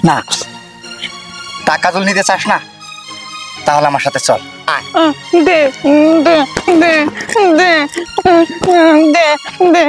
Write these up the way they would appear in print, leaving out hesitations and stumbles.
না, টাকা যদি নিতে চাস না তাহলে আমার সাথে চল। দে দে দে দে দে দে।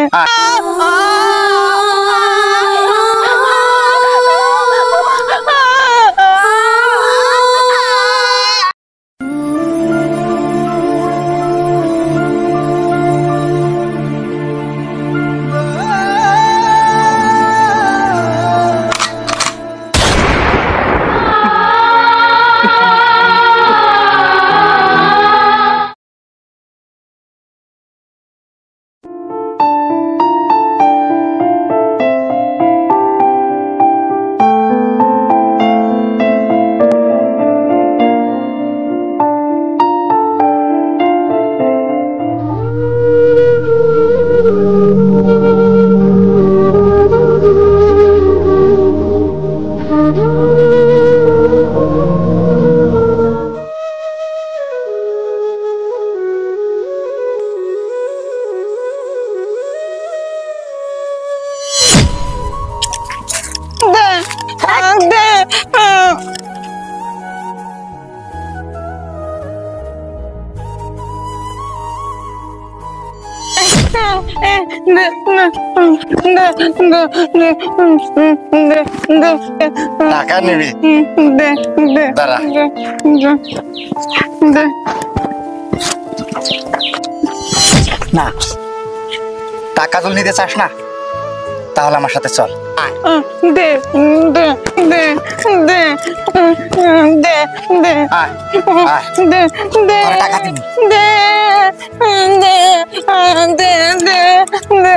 টাকা নিবি? দাঁড়া। না, টাকা যদি নিতে চাস না তাহলে আমার সাথে চল। দে দে দে দে দে দে দে দে টাকা দিবি? দে দে দে দে দে।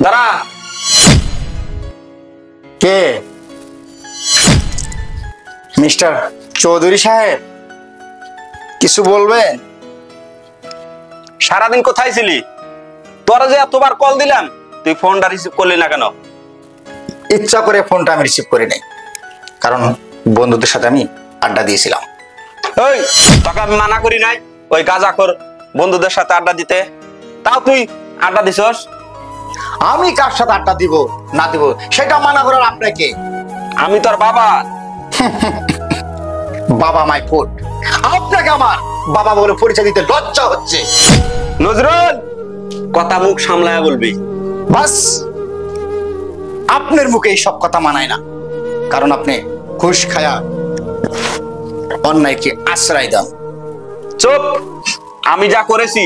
দাঁড়া। কে? মিস্টার চৌধুরী সাহেব, কিছু বলবেন? সারাদিন কোথায় ছিলি? তোরা যে এতবার কল দিলাম তুই ফোনটা রিসিভ করলি না কেন? ইচ্ছা করে ফোনটা আমি রিসিভ করি নাই, কারণ বন্ধুদের সাথে আমি আড্ডা দিয়েছিলাম। ওই তোকে আমি মানা করি নাই ওই গাঁজাখোর বন্ধুদের সাথে আড্ডা দিতে, তাও তুই আড্ডা দিছস। আমি কার সাথে আড্ডা দিব না দিব সেটা মানা করার আপনাকে? আমি তোর বাবা। বাবা মাই ফুট, আপনাকে আমার বাবা বলে পরিচয় দিতে লজ্জা হচ্ছে। নজরুল, কথা মুখ সামলায়া বলবি। বাস, আপনার মুখে এই সব কথা মানায় না, কারণ আপনি ঘুষ খায়া অন্যায়কে আশ্রয় দেন। চুপ। আমি যা করেছি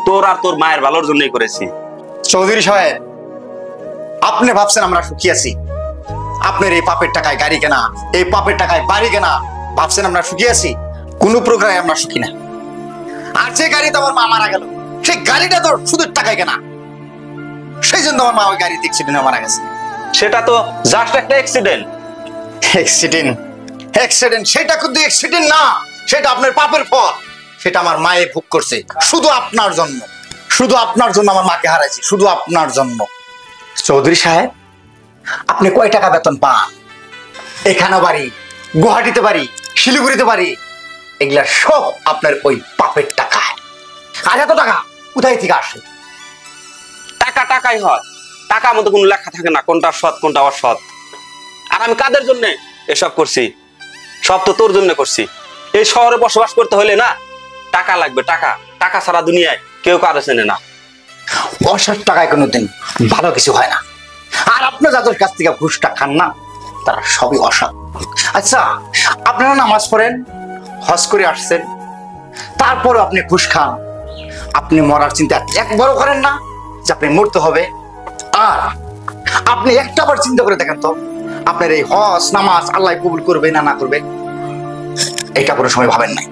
তোর আর তোর মায়ের ভালোর জন্যই করেছি। চৌধুরী সাহেব, আপনি ভাবছেন আমরা সুখী আছি? আপনার এই পাপের টাকায় গাড়ি কেনা, এই পাপের টাকায় বাড়ি কেনা, ভাবছেন আমরা সুখী আছি? কোন প্রকারে আমরা সুখী না। আর যে গাড়িতে আমার মা মারা গেল, সেই গাড়িটা তো শুধু টাকায় কেনা, সেই জন্য আমার মা ওই গাড়িতে অ্যাক্সিডেন্টে মারা গেছে। সেটা তো জাস্ট একটা অ্যাক্সিডেন্ট। অ্যাক্সিডেন্ট? অ্যাক্সিডেন্ট? সেটা কিন্তু অ্যাক্সিডেন্ট না, সেটা আপনার পাপের ফল। সেটা আমার মায়ে ভোগ করছে শুধু আপনার জন্য। শুধু আপনার জন্য আমার মাকে হারাইছি, শুধু আপনার জন্য। চৌধুরী সাহেব, আপনি কয় টাকা বেতন পান? এখানে বাড়ি, গুয়াহাটিতে বাড়ি, শিলিগুড়িতে বাড়ি, এগুলা সব আপনার ওই পাপের টাকায়। আর এত টাকা কোথায় থেকে আসে? টাকা টাকাই হয়, টাকা মতো কোনো লেখা থাকে না কোনটা সৎ কোনটা অসৎ। আর আমি কাদের জন্য এসব করছি? সব তো তোর জন্য করছি। এই শহরে বসবাস করতে হলে না টাকা লাগবে, টাকা। টাকা ছাড়া দুনিয়ায় কেউ কারো চেনে না। অসৎ টাকায় কোনোদিন ভালো কিছু হয় না। আর আপনার যাদের কাছ থেকে ঘুষটা খান না, তারা সবই অসৎ। আচ্ছা, আপনারা নামাজ পড়েন, হজ করে আসছেন, তারপরে আপনি ঘুষ খান। আপনি মরার চিন্তা একবারও করেন না যে আপনি মরতে হবে। আর আপনি একটা বার চিন্তা করে দেখেন তো, আপনার এই হজ নামাজ আল্লাহ কবুল করবে না না করবে, এটা কোনো সময় ভাবেন নাই।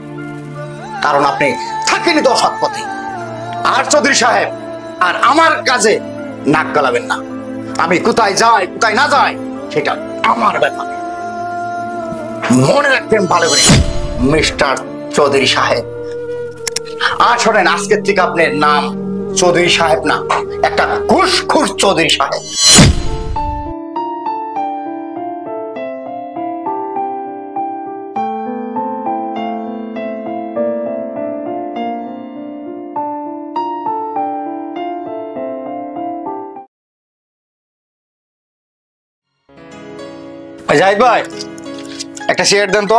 কারণ আপনি থাকেনি তো অসৎ পথে। আর চৌধুরী সাহেব, আর আমার কাজে নাক গলাবেন না। আমি কোথায় যাই কোথায় না যাই সেটা আমার ব্যাপার, মনে রাখবেন ভালো করে মিস্টার চৌধুরী সাহেব। আর শোনেন, আজকের থেকে আপনার নাম চৌধুরী সাহেব না, একটা ঘুষখোর চৌধুরী সাহেব। জাহিদ ভাই, একটা সিগারেট দেন তো।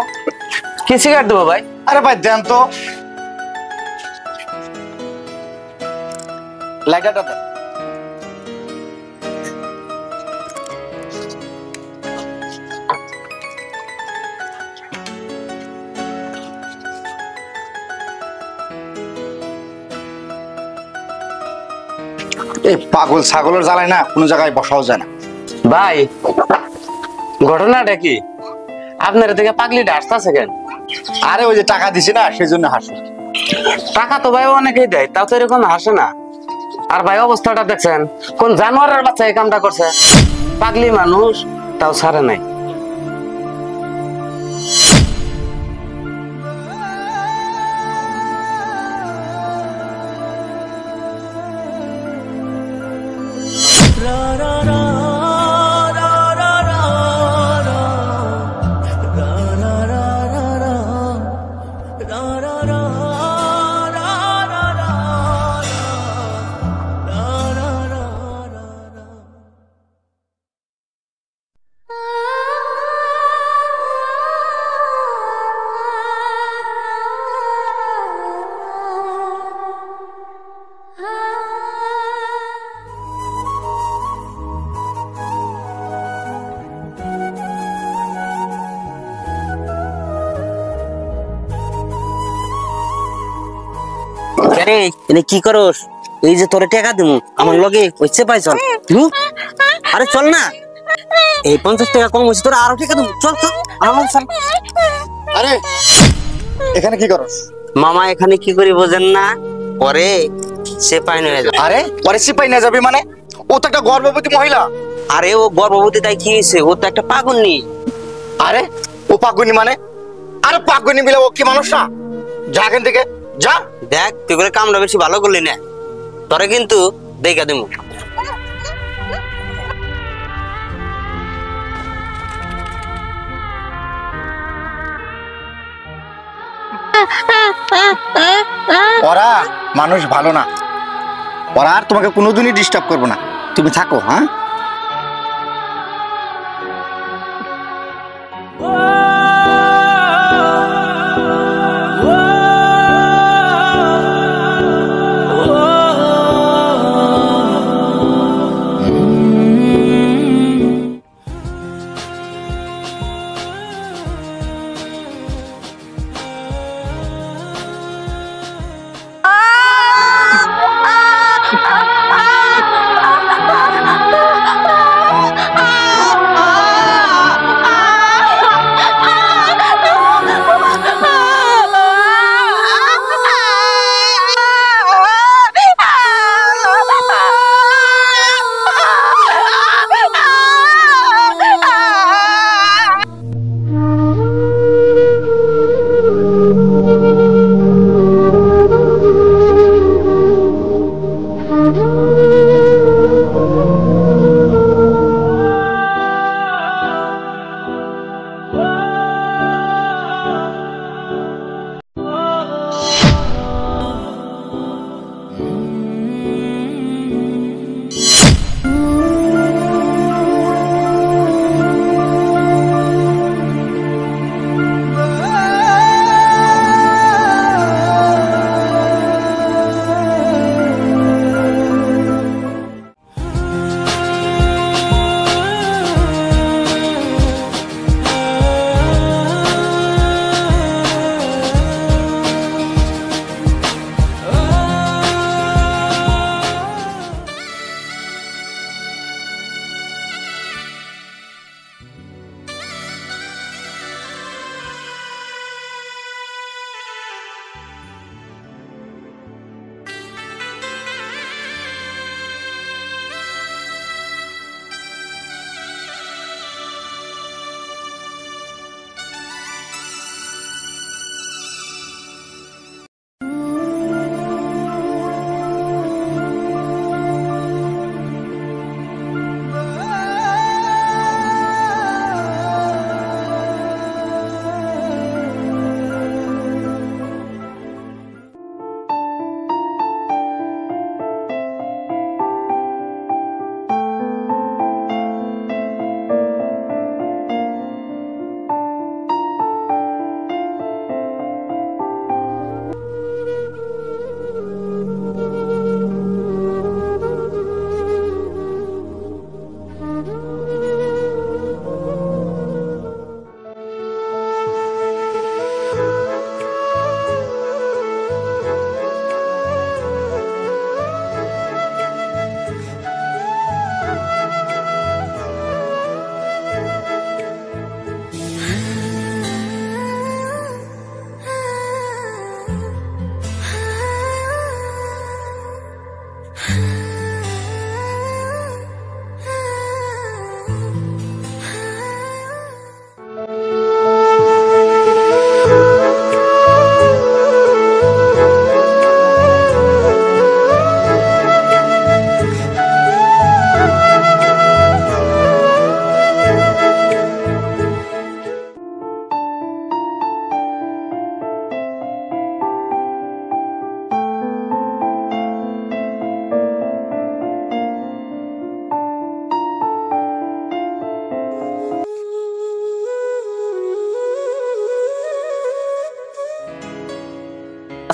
কি সিগারেট দেবো ভাই? আরে ভাই দেন তো, লাইটারটা দেন। এই পাগল ছাগলের জ্বালায় না কোনো জায়গায় বসাও যায় না। ভাই ঘটনাটা কি? আপনার থেকে পাগলিটা হাসতেছে কেন? আরে ওই যে টাকা দিছি না, সেই জন্য হাসি। টাকা তো ভাই অনেকেই দেয়, তাও তো এরকম হাসে না। আর ভাই অবস্থাটা দেখছেন, কোন জানোয়ারের বাচ্চা এই কামটা করছে। পাগলি মানুষ তাও ছাড়ে নাই। এনে কি করস? এই যে তোরে টাকা দিমু আমার লগে হইছে পাই, চল। আরে চল না, এই 50 টাকা কম হইছে, তোর আরো টাকা দিমু, চল চল আমার চল। আরে এখানে কি করস? মামা এখানে কি করি বোঝেন না? পরে সে পাই হয়ে যাবে। আরে পরে সিপাই না যাবে মানে? ও তো একটা গর্ভবতী মহিলা। আরে ও গর্ভবতী, তাই কি হয়েছে? ও তো একটা পাগলনি। আরে ও পাগনি মানে? আরে পাগনি মিলে ও কি মানুষ না? যা এখান থেকে যা। দেখ তুই করে কামটা বেশি ভালো করলি না, তোরে কিন্তু দেখা দিমু। ওরা মানুষ ভালো না, ওরা আর তোমাকে কোনোদিনই ডিস্টার্ব করবো না, তুমি থাকো। হ্যাঁ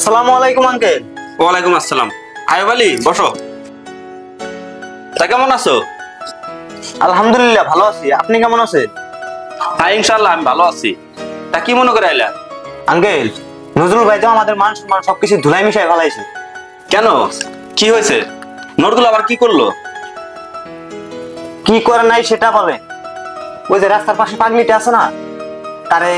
আসসালামু আলাইকুম আঙ্কেল। ওয়ালাইকুম আসসালাম। আয়ুব আলী, বসো। তা কেমন আছো? আলহামদুলিল্লাহ ভালো আছি, আপনি কেমন আছেন? হ্যাঁ ইনশাল্লাহ আমি ভালো আছি। তা কি মনে করে আইলা? আঙ্কেল, নজরুল ভাই তো আমাদের মান সম্মান সবকিছু ধুলাই মিশাই ফেলাইছে। কেন, কি হয়েছে? নজরুল আবার কি করলো? কি করে নাই সেটা বলে। ওই যে রাস্তার পাশে পাগলিটা আছে না, তারে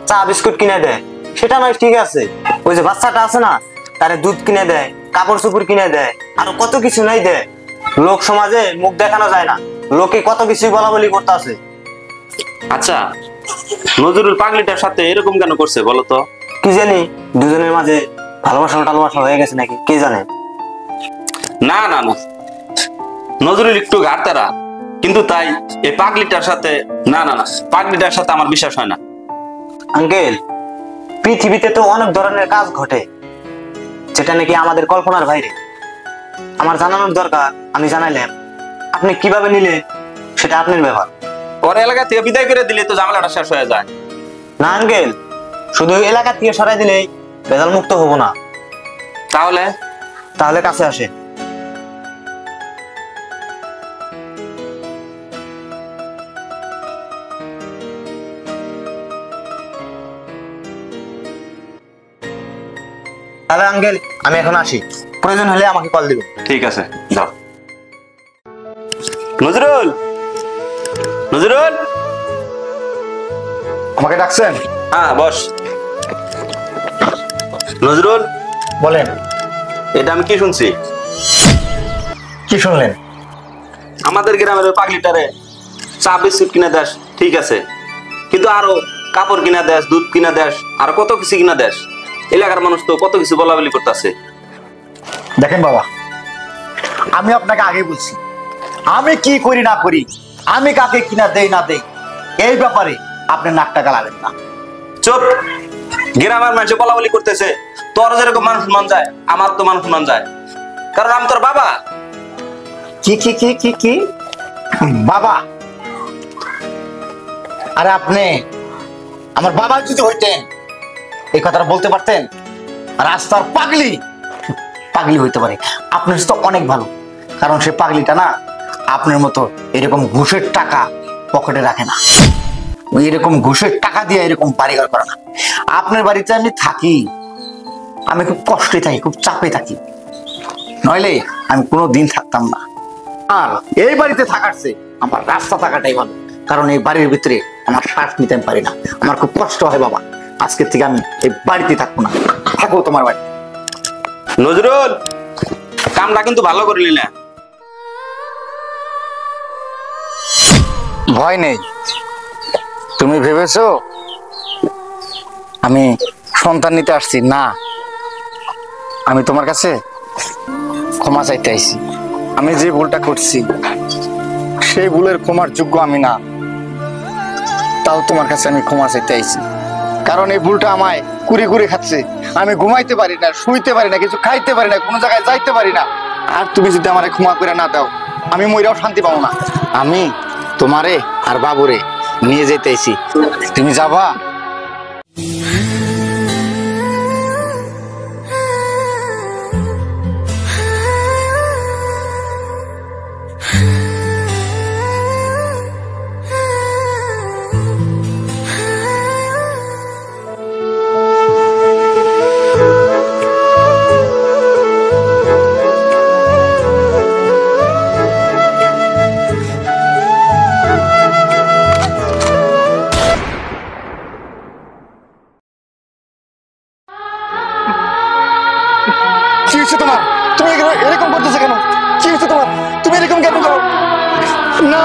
চা বিস্কুট কিনে দেয়, সেটা নয় ঠিক আছে। ওই যে বাচ্চাটা আছে না, তারে দুধ কিনে দেয়, কাপড় চোপড় কিনে দেয়, আরো কত কিছু নাই দেয়। লোক সমাজে মুখ দেখানো যায় না, লোকে কত কিছুই বলা বলি করতে আছে। আচ্ছা, নজরুল পাগলিটার সাথে এরকম কেন করছে বলো তো? কি জানি দুজনের মাঝে ভালোবাসা টালবাসা হয়ে গেছে নাকি, কে জানে। না না না, নজরুল একটু ঘাটতারা, কিন্তু তাই এই পাগলিটার সাথে না না না, পাগলিটার সাথে আমার বিশ্বাস হয় না। আঙ্কেল, পৃথিবীতে তো অনেক ধরনের কাজ ঘটে যেটা নাকি আমাদের কল্পনার বাইরে। আমার জানানোর দরকার, আমি জানাইলাম, আপনি কিভাবে নিলে সেটা আপনার ব্যাপার। ওর এলাকা থেকে বিদায় করে দিলে তো ঝামেলাটা শেষ হয়ে যায়। না আঙ্কেল, শুধু এলাকা থেকে সরাই দিলেই ভেজাল মুক্ত হবো না। তাহলে তাহলে কাছে আসে। তাহলে আঙ্কেল আমি এখন আসি, প্রয়োজন হলে আমাকে কল দিবেন। ঠিক আছে, যাও। নজরুল, নজরুল, আমাকে ডাকছেন? হ্যাঁ বস। নজরুল, বলেন। এটা আমি কি শুনছি? কি শুনলেন? আমাদের গ্রামের ওই পাগলিটারে চা বিস্কুট কিনে দেস, ঠিক আছে, কিন্তু আরো কাপড় কিনা দেস, দুধ কিনা দেস, আর কত কিছু কিনা দেস। এলাকার মানুষ তো কত কিছু বলা বলি করতেছে। দেখেন বাবা, আমি আপনাকে আগে বলছি, আমি কি করি না করি, আমি কাকে কিনা দেই না দেই, এই ব্যাপারে আপনি নাকটা গালাবেন না। চুপ। গ্রামের মানুষ বলা বলি করতেছে, তোর যেরকম মানুষ মন যায় আমার তো মানুষ মন যায়, কারণ আমি তোর বাবা। কি কি কি কি কি বাবা? আরে আপনি আমার বাবা যদি হইতেন এই কথাটা বলতে পারতেন। রাস্তার পাগলি পাগলি হইতে পারে, আপনার তো অনেক ভালো, কারণ সে পাগলিটা না আপনার মতো এরকম ঘুষের টাকা পকেটে রাখে না, ওই এরকম ঘুষের টাকা দিয়ে এরকম বাড়িঘর করে না। আপনার বাড়িতে আমি থাকি, আমি খুব কষ্টে থাকি, খুব চাপে থাকি, নইলে আমি কোনো দিন থাকতাম না। আর এই বাড়িতে থাকার চেয়ে আমার রাস্তা থাকাটাই ভালো, কারণ এই বাড়ির ভিতরে আমার শ্বাস নিতে আমি পারি না, আমার খুব কষ্ট হয় বাবা। আজকের থেকে আমি এই বাড়িতে থাকবো না, থাকো তোমার বাড়ি। নজরুল, কামটা কিন্তু ভালো করলি না। ভয় নেই, তুমি ভেবেছো আমি সন্তান নিতে আসছি? না, আমি তোমার কাছে ক্ষমা চাইতে আইছি। আমি যে ভুলটা করছি সেই ভুলের ক্ষমার যোগ্য আমি না, তাও তোমার কাছে আমি ক্ষমা চাইতে আইছি, কারণ এই ভুলটা আমায় কুড়ি কুড়ি খাচ্ছে। আমি ঘুমাইতে পারি না, শুইতে পারি না, কিছু খাইতে পারি না, কোনো জায়গায় যাইতে পারি না। আর তুমি যদি আমারে ক্ষমা করে না দাও, আমি মইরাও শান্তি পাবো না। আমি তোমারে আর বাবুরে নিয়ে যেতে আইছি, তুমি যাবা? কি হচ্ছে তোমার? তুমি এরকম করতেছো কেন? কি হচ্ছে তোমার? তুমি এরকম কেন করো? না